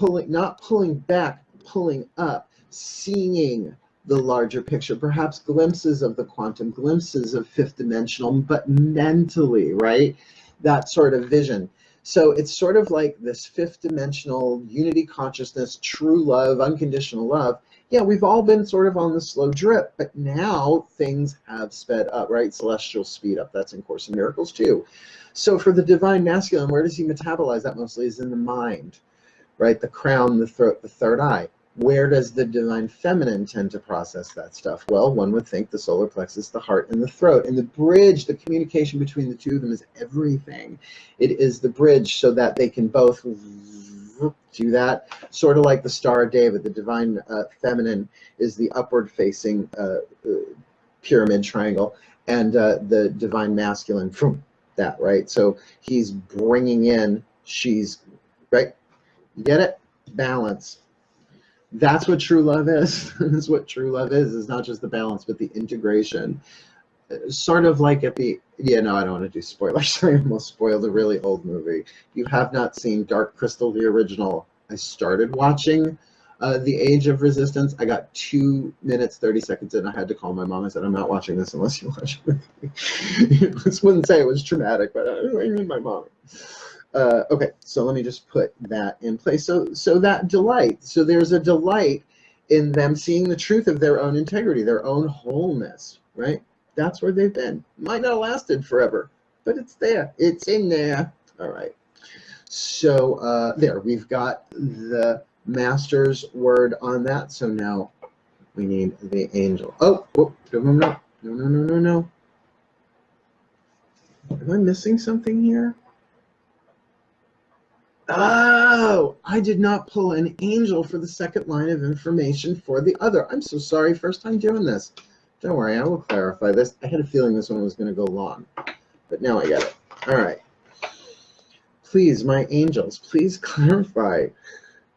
not pulling back, pulling up, seeing the larger picture, perhaps glimpses of the quantum, glimpses of fifth dimensional, but mentally, right? That sort of vision. So it's sort of like this fifth dimensional unity consciousness, true love, unconditional love. Yeah, we've all been sort of on the slow drip, but now things have sped up, right? Celestial speed up. That's in Course in Miracles too. So for the divine masculine, where does he metabolize that mostly? Is in the mind, right? The crown, the throat, the third eye. Where does the divine feminine tend to process that stuff? Well, one would think the solar plexus, the heart, and the throat. And the bridge, the communication between the two of them is everything. It is the bridge so that they can both do that. Sort of like the Star of David, the divine feminine is the upward facing pyramid triangle, and the divine masculine from that, right? So he's bringing in, she's, right? You get it? Balance. That's what true love is. That's what true love is. It's not just the balance, but the integration. Sort of like at the, yeah, no, I don't want to do spoilers. I almost spoiled a really old movie. You have not seen Dark Crystal, the original. I started watching The Age of Resistance. I got 2 minutes, 30 seconds in. I had to call my mom. I said, I'm not watching this unless you watch it with me. I wouldn't say it was traumatic, but I need my mom. Okay, so let me just put that in place. So that delight. So there's a delight in them seeing the truth of their own integrity, their own wholeness, right? That's where they've been. Might not have lasted forever, but it's there. It's in there. All right. So there, we've got the master's word on that. So now we need the angel. Oh, no. Am I missing something here? Oh, I did not pull an angel for the second line of information for the other. I'm so sorry. First time doing this. Don't worry, I will clarify this. I had a feeling this one was going to go long, but now I got it. All right. Please, my angels, please clarify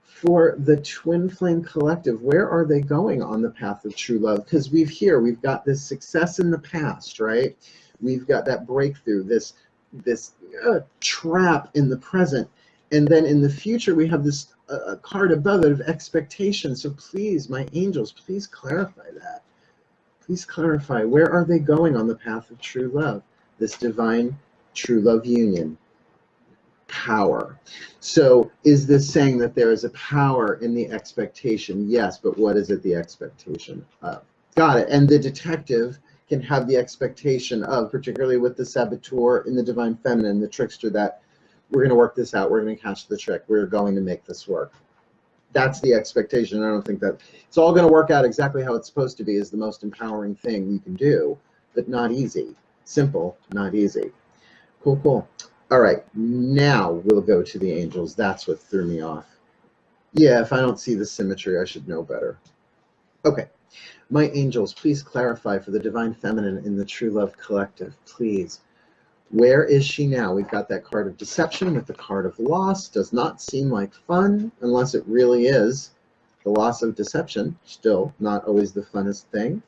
for the Twin Flame Collective, where are they going on the path of true love? Because we've got this success in the past, right? We've got that breakthrough, this trap in the present. And then in the future, we have this card above it of expectation. So please, my angels, please clarify that. Please clarify, where are they going on the path of true love? This divine true love union. Power. So is this saying that there is a power in the expectation? Yes, but what is it the expectation of? Got it. And the detective can have the expectation of, particularly with the saboteur in the divine feminine, the trickster, that we're going to work this out. We're going to catch the trick. We're going to make this work. That's the expectation. I don't think that it's all going to work out exactly how it's supposed to be is the most empowering thing you can do, but not easy. Simple, not easy. Cool. All right, now we'll go to the angels. That's what threw me off. Yeah, if I don't see the symmetry, I should know better. Okay. My angels, please clarify for the divine feminine in the True Love Collective, please. Where is she now? We've got that card of deception with the card of loss. Does not seem like fun unless it really is. The loss of deception, still not always the funnest thing.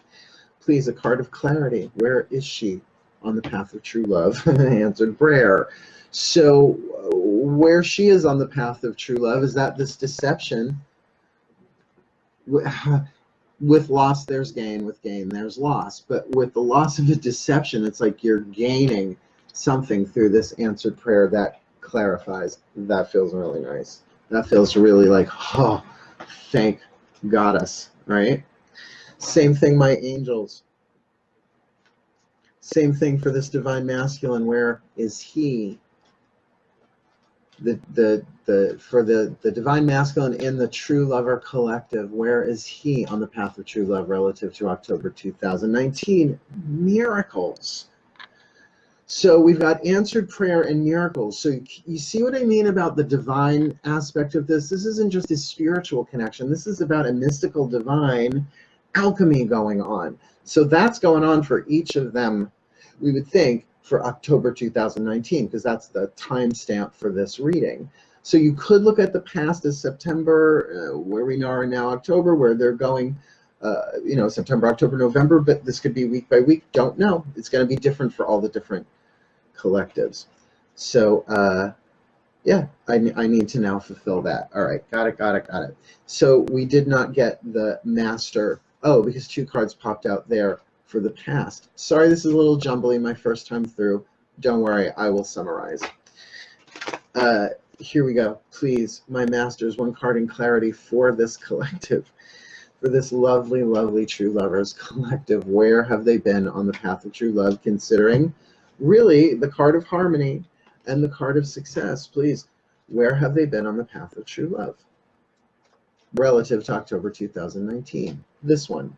Please, a card of clarity. Where is she on the path of true love? Answered prayer. So where she is on the path of true love is that this deception, with loss there's gain, with gain there's loss. But with the loss of a deception, it's like you're gaining something through this answered prayer that clarifies. That feels really nice. That feels really like, oh, thank Goddess, right? Same thing, my angels. Same thing for this divine masculine. Where is he? For the divine masculine in the true lover collective, where is he on the path of true love relative to October 2019? Miracles. So we've got answered prayer and miracles. So you see what I mean about the divine aspect of this? This isn't just a spiritual connection. This is about a mystical divine alchemy going on. So that's going on for each of them, we would think, for October 2019, because that's the timestamp for this reading. So you could look at the past as September, where we are now October, where they're going, September, October, November, but this could be week by week. Don't know. It's going to be different for all the different collectives. So, yeah, I need to now fulfill that. All right, got it. So we did not get the master. Oh, because 2 cards popped out there for the past. Sorry, this is a little jumbly, my first time through. Don't worry, I will summarize. Here we go. Please, my masters, 1 card in clarity for this collective, for this lovely, lovely true lovers collective. Where have they been on the path of true love, considering really the card of harmony and the card of success? Please, where have they been on the path of true love relative to October 2019? This one.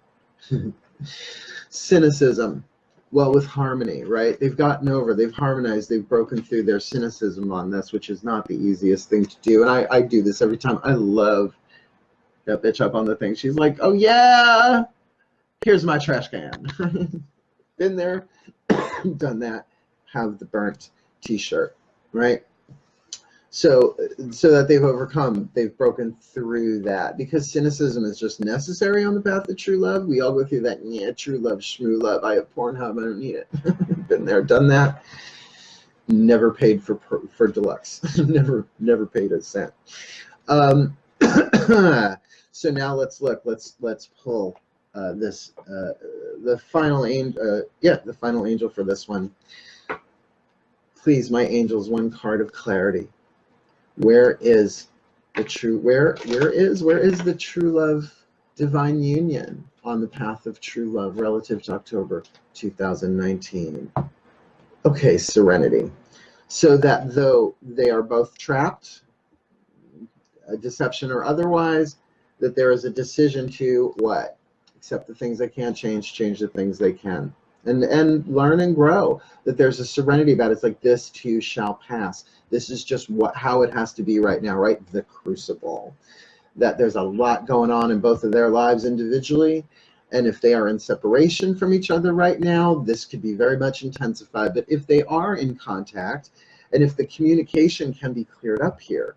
Cynicism. Well, with harmony, right? They've gotten over, they've harmonized, they've broken through their cynicism on this, which is not the easiest thing to do. And I do this every time. I love that bitch up on the thing. She's like, oh yeah, here's my trash can. Been there, done that. Have the burnt t-shirt, right? So that they've overcome, they've broken through that, because cynicism is just necessary on the path of true love. We all go through that, yeah, true love, shmoo love. I have Pornhub, I don't need it. Been there, done that. Never paid for deluxe. never paid a cent. So now let's look. Let's pull this the final angel. The final angel for this one. Please, my angels, 1 card of clarity. Where is the true? Where is the true love divine union on the path of true love relative to October 2019? Okay, serenity. So that though they are both trapped, a deception or otherwise, that there is a decision to what? Accept the things they can't change, change the things they can. And learn and grow, that there's a serenity about it. It's like, this too shall pass. This is just how it has to be right now, right? The crucible. That there's a lot going on in both of their lives individually, and if they are in separation from each other right now, this could be very much intensified. But if they are in contact, and if the communication can be cleared up here,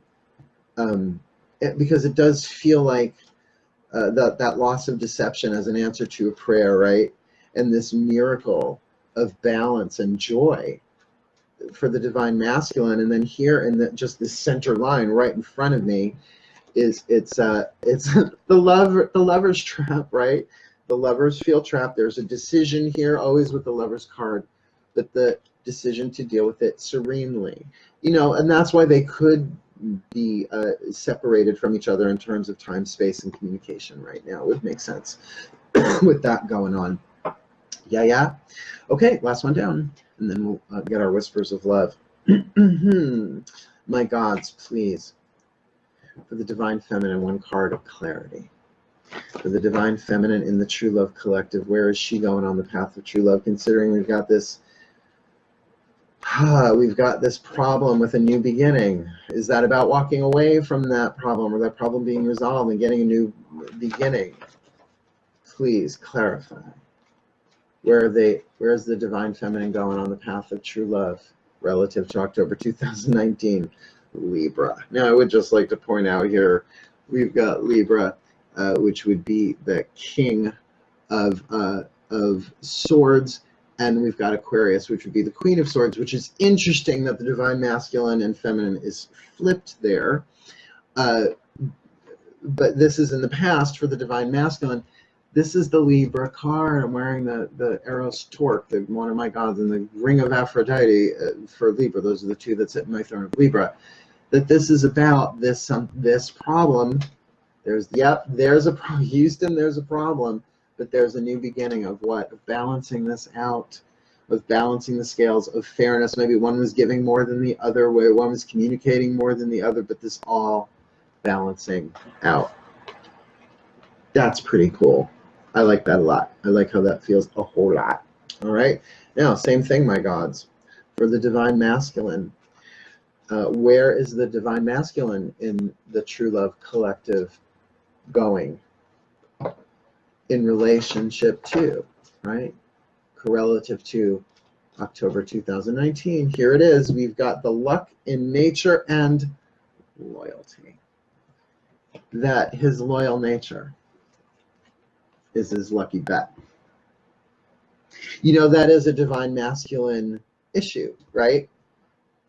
because it does feel like that loss of deception as an answer to a prayer, right? And this miracle of balance and joy for the divine masculine. And then here in just this center line right in front of me is it's the lover's trap, right? The lovers feel trapped. There's a decision here, always with the lover's card, but the decision to deal with it serenely, and that's why they could be separated from each other in terms of time, space, and communication right now. It would make sense with that going on. Yeah. Okay, last one down, and then we'll get our whispers of love. My gods, please, for the divine feminine, 1 card of clarity. For the divine feminine in the true love collective, where is she going on the path of true love, considering we've got this problem with a new beginning? Is that about walking away from that problem, or that problem being resolved and getting a new beginning? Please clarify. Where's the divine feminine going on the path of true love relative to October 2019? Libra. Now, I would just like to point out here, we've got Libra, which would be the king of swords, and we've got Aquarius, which would be the queen of swords, which is interesting that the divine masculine and feminine is flipped there. But this is in the past for the divine masculine. This is the Libra card. I'm wearing the Eros Torque, one of my gods, and the Ring of Aphrodite for Libra. Those are the 2 that sit in my throne of Libra. That this is about this problem. There's a problem. Houston, there's a problem, but there's a new beginning of what? Of balancing this out, of balancing the scales, of fairness. Maybe one was giving more than the other, where one was communicating more than the other, but this all balancing out. That's pretty cool. I like that a lot. I like how that feels a whole lot. All right. Now, same thing, my gods. For the Divine Masculine, where is the Divine Masculine in the True Love Collective going in relationship to, right? Correlative to October 2019. Here it is. We've got the luck in nature and loyalty. That his loyal nature is his lucky bet. You know, that is a Divine Masculine issue, right?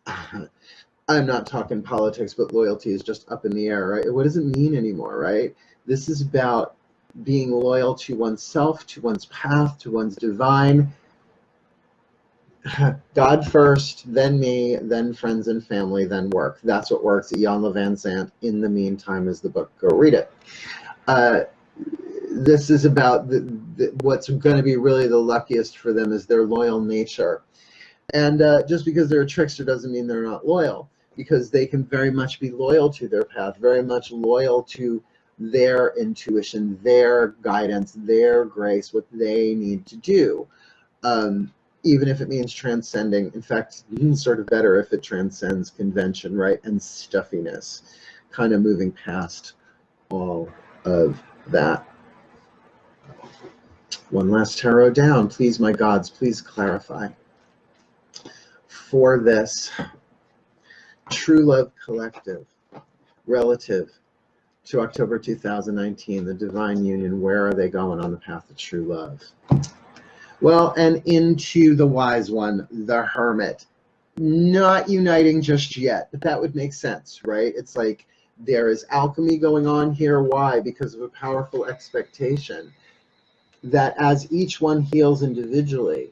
I'm not talking politics, but loyalty is just up in the air, right? What does it mean anymore, right? This is about being loyal to oneself, to one's path, to one's divine. God first, then me, then friends and family, then work. That's what works at Jan Van Sant. In the meantime is the book. Go read it. This is about what's going to be really the luckiest for them is their loyal nature. And just because they're a trickster doesn't mean they're not loyal, because they can very much be loyal to their path, very much loyal to their intuition, their guidance, their grace, what they need to do, even if it means transcending. In fact, it's sort of better if it transcends convention, right, and stuffiness, kind of moving past all of that. One last tarot down. Please, my gods, please clarify. For this True Love Collective, relative to October 2019, the Divine Union, where are they going on the path of true love? Well, and into the Wise One, the Hermit. Not uniting just yet, but that would make sense, right? It's like there is alchemy going on here. Why? Because of a powerful expectation that as each one heals individually,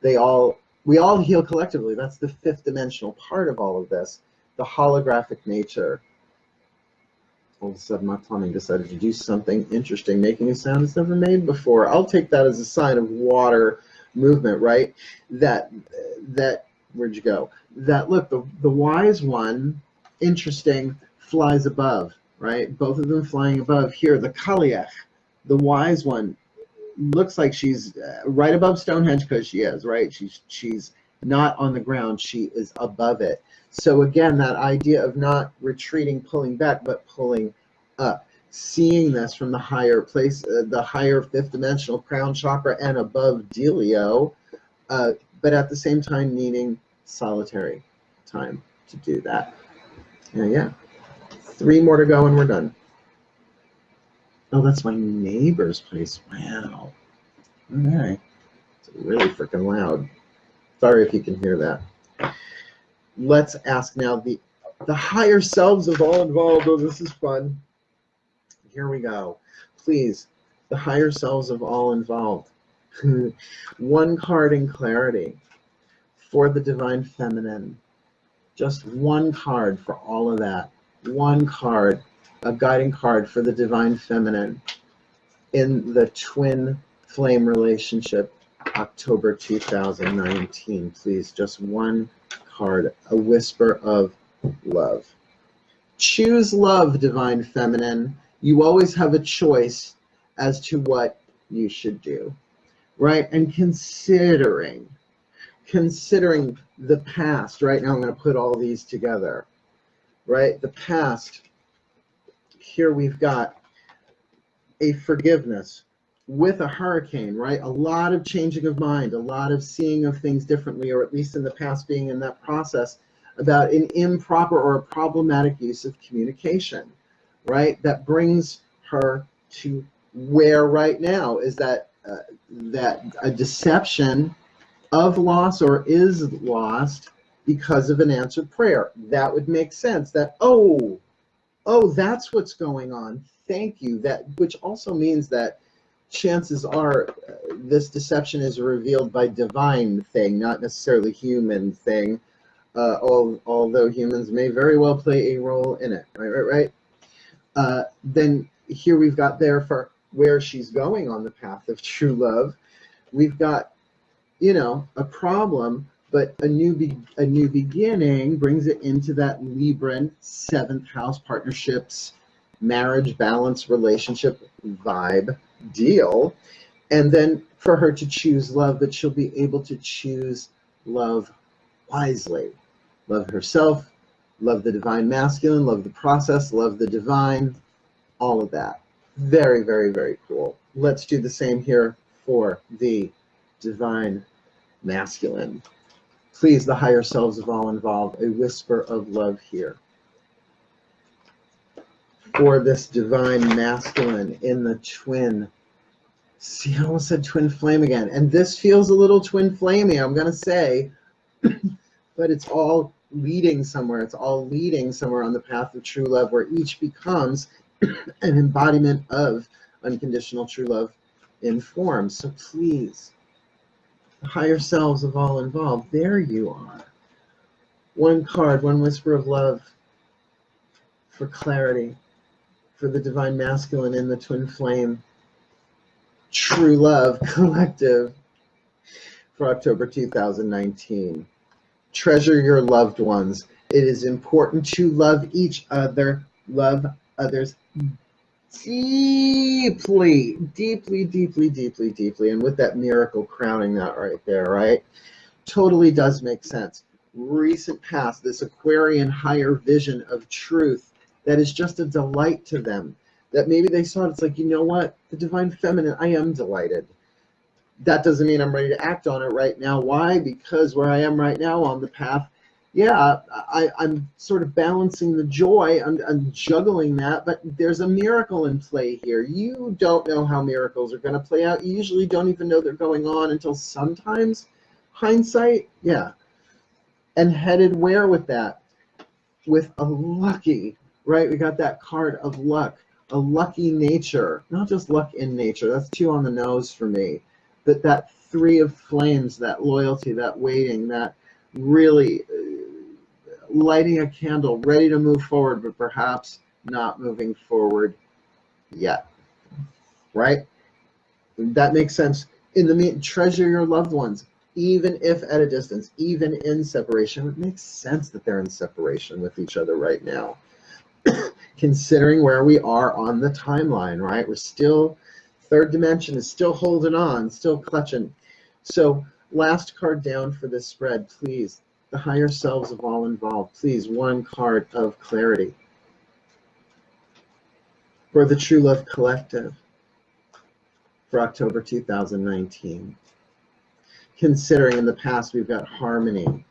we all heal collectively. That's the fifth dimensional part of all of this, the holographic nature. All of a sudden, my plumbing decided to do something interesting, making a sound it's never made before. I'll take that as a sign of water movement, right? That where'd you go? That, look, the Wise One, interesting, flies above, right? Both of them flying above. Here, the Kaliach, the Wise One, looks like she's right above Stonehenge, because she is, right? She's not on the ground, she is above it. So again, that idea of not retreating, pulling back, but pulling up, seeing this from the higher place, the higher fifth dimensional crown chakra and above Delio, but at the same time needing solitary time to do that. Yeah. 3 more to go and we're done. Oh, that's my neighbor's place. Wow. Okay. It's really freaking loud. Sorry if you can hear that. Let's ask now the higher selves of all involved. Oh, this is fun. Here we go. Please, the higher selves of all involved. 1 card in clarity for the Divine Feminine. Just 1 card for all of that. 1 card, a guiding card for the Divine Feminine in the twin flame relationship, October 2019. Please, just 1 card, a whisper of love. Choose love, Divine Feminine. You always have a choice as to what you should do, right? And considering the past, right? Now I'm going to put all these together, right? The past, here we've got a forgiveness with a hurricane, right? A lot of changing of mind, a lot of seeing of things differently, or at least in the past being in that process about an improper or a problematic use of communication, right? That brings her to where right now is that a deception of loss or is lost because of an answered prayer. That would make sense. That, oh, that's what's going on. Thank you. That, which also means that chances are this deception is revealed by divine thing, not necessarily human thing, although humans may very well play a role in it, right? Then here we've got there for where she's going on the path of true love. We've got you know, a problem, but a new beginning brings it into that Libran 7th house partnerships, marriage, balance, relationship vibe deal. And then for her to choose love, but she'll be able to choose love wisely. Love herself, love the divine masculine, love the process, love the divine, all of that. Very, very, very cool. Let's do the same here for the divine masculine. Please, the higher selves of all involved, a whisper of love here. For this divine masculine in the twin. See, I almost said twin flame again. And this feels a little twin flamey, I'm going to say. But it's all leading somewhere. It's all leading somewhere on the path of true love, where each becomes an embodiment of unconditional true love in form. So please, the higher selves of all involved, there you are. One card, one whisper of love for clarity, for the divine masculine in the twin flame true love collective for October 2019. Treasure your loved ones. It is important to love each other, love others deeply, deeply, deeply, deeply, deeply. And with that miracle crowning that right there, right? Totally does make sense. Recent past, this Aquarian higher vision of truth that is just a delight to them. That maybe they saw it, it's like, you know what? The divine feminine, I am delighted. That doesn't mean I'm ready to act on it right now. Why? Because where I am right now on the path, yeah, I'm sort of balancing the joy. I'm juggling that, but there's a miracle in play here. You don't know how miracles are going to play out. You usually don't even know they're going on until sometimes hindsight. Yeah. And headed where with that? With a lucky, right? We got that card of luck, a lucky nature, not just luck in nature. That's too on the nose for me. But that 3 of flames, that loyalty, that waiting, that really lighting a candle, ready to move forward, but perhaps not moving forward yet, right? That makes sense. In the meantime, treasure your loved ones, even if at a distance, even in separation. It makes sense that they're in separation with each other right now, considering where we are on the timeline, right? We're still, third dimension is still holding on, still clutching. So last card down for this spread, please. The higher selves of all involved, please, one card of clarity for the True Love Collective for October 2019. Considering in the past we've got harmony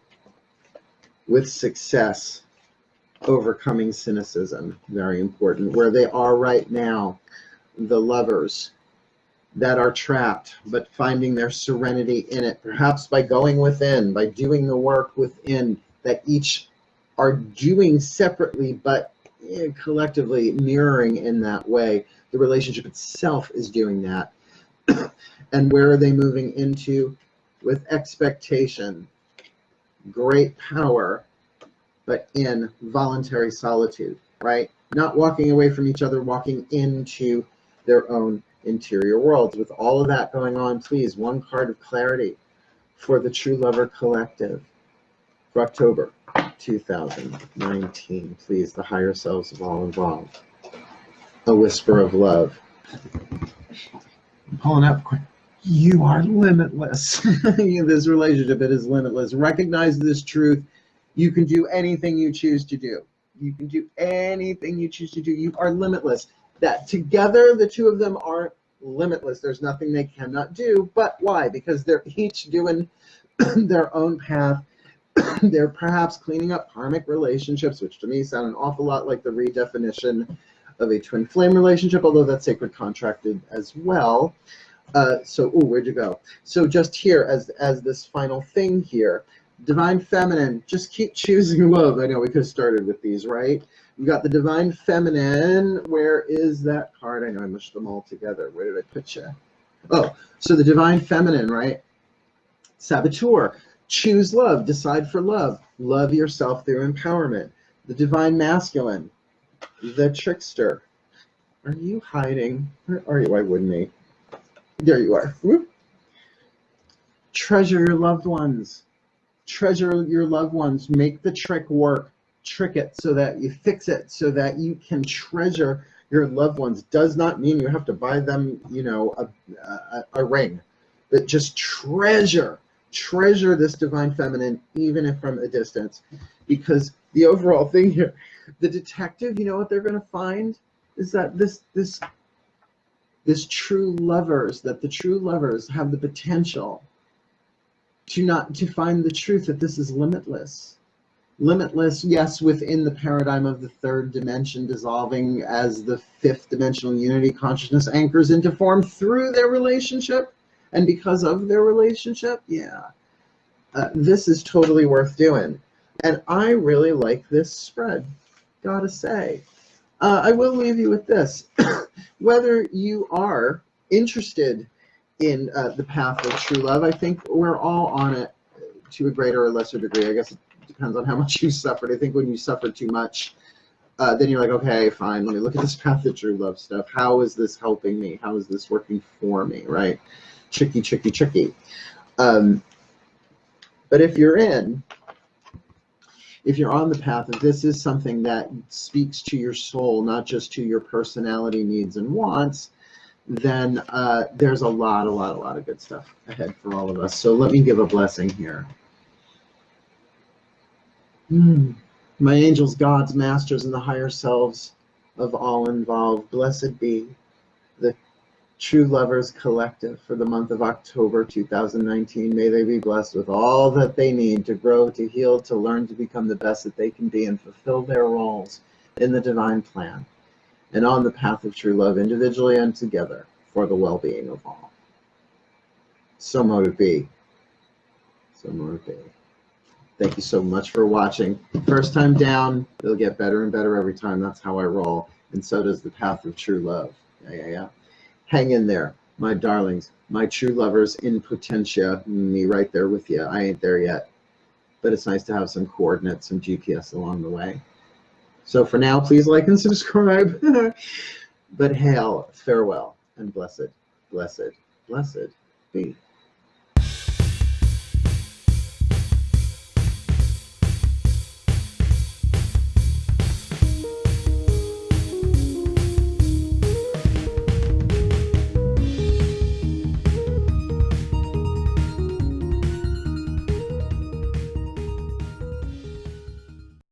with success, overcoming cynicism, very important. Where they are right now, the lovers that are trapped, but finding their serenity in it, perhaps by going within, by doing the work within that each are doing separately, but collectively mirroring in that way. The relationship itself is doing that. And where are they moving into? With expectation, great power, but in voluntary solitude, right? Not walking away from each other, walking into their own interior worlds. With all of that going on, please, one card of clarity for the True Lover Collective for October 2019. Please, the higher selves of all involved. A whisper of love. I'm pulling up quick. You are limitless. This relationship, it is limitless. Recognize this truth. You can do anything you choose to do. You can do anything you choose to do. You are limitless. That together, the two of them are limitless. There's nothing they cannot do. But why? Because they're each doing their own path. They're perhaps cleaning up karmic relationships, which to me sound an awful lot like the redefinition of a twin flame relationship, although that's sacred contracted as well. Where'd you go? So just here, as this final thing here, Divine Feminine, just keep choosing love. I know we could have started with these, right? We got the Divine Feminine. Where is that card? I know I mushed them all together. Where did I put you? Oh, so the Divine Feminine, right? Saboteur, choose love, decide for love, love yourself through empowerment. The Divine Masculine, the Trickster. Are you hiding? Where are you? Why wouldn't he? There you are. Whoop. Treasure your loved ones. Treasure your loved ones. Make the trick work. Trick it so that you fix it so that you can treasure your loved ones. Does not mean you have to buy them, you know, a ring, but just treasure this divine feminine, even if from a distance, because the overall thing here, the detective, you know what they're going to find is that the true lovers have the potential to find the truth that this is limitless. Limitless, yes, within the paradigm of the third dimension dissolving as the fifth dimensional unity consciousness anchors into form through their relationship and because of their relationship. Yeah, this is totally worth doing. And I really like this spread, gotta say. I will leave you with this. Whether you are interested in the path of true love, I think we're all on it to a greater or lesser degree. I guess it depends on how much you suffered. I think when you suffer too much, then you're like, okay, fine, let me look at this path of true love stuff. How is this helping me? How is this working for me, right? Tricky, tricky, tricky. But if you're on the path, if this is something that speaks to your soul, not just to your personality needs and wants, then there's a lot of good stuff ahead for all of us. So let me give a blessing here. My angels, gods, masters, and the higher selves of all involved, blessed be the True Lovers Collective for the month of October 2019. May they be blessed with all that they need to grow, to heal, to learn, to become the best that they can be and fulfill their roles in the divine plan and on the path of true love, individually and together, for the well-being of all. So mote it be. So mote it be. Thank you so much for watching. First time down, it'll get better and better every time. That's how I roll. And so does the path of true love. Yeah. Hang in there, my darlings, my true lovers in potentia, me right there with you. I ain't there yet, but it's nice to have some coordinates, some GPS along the way. So for now, please like and subscribe. But hail, farewell, and blessed, blessed, blessed be.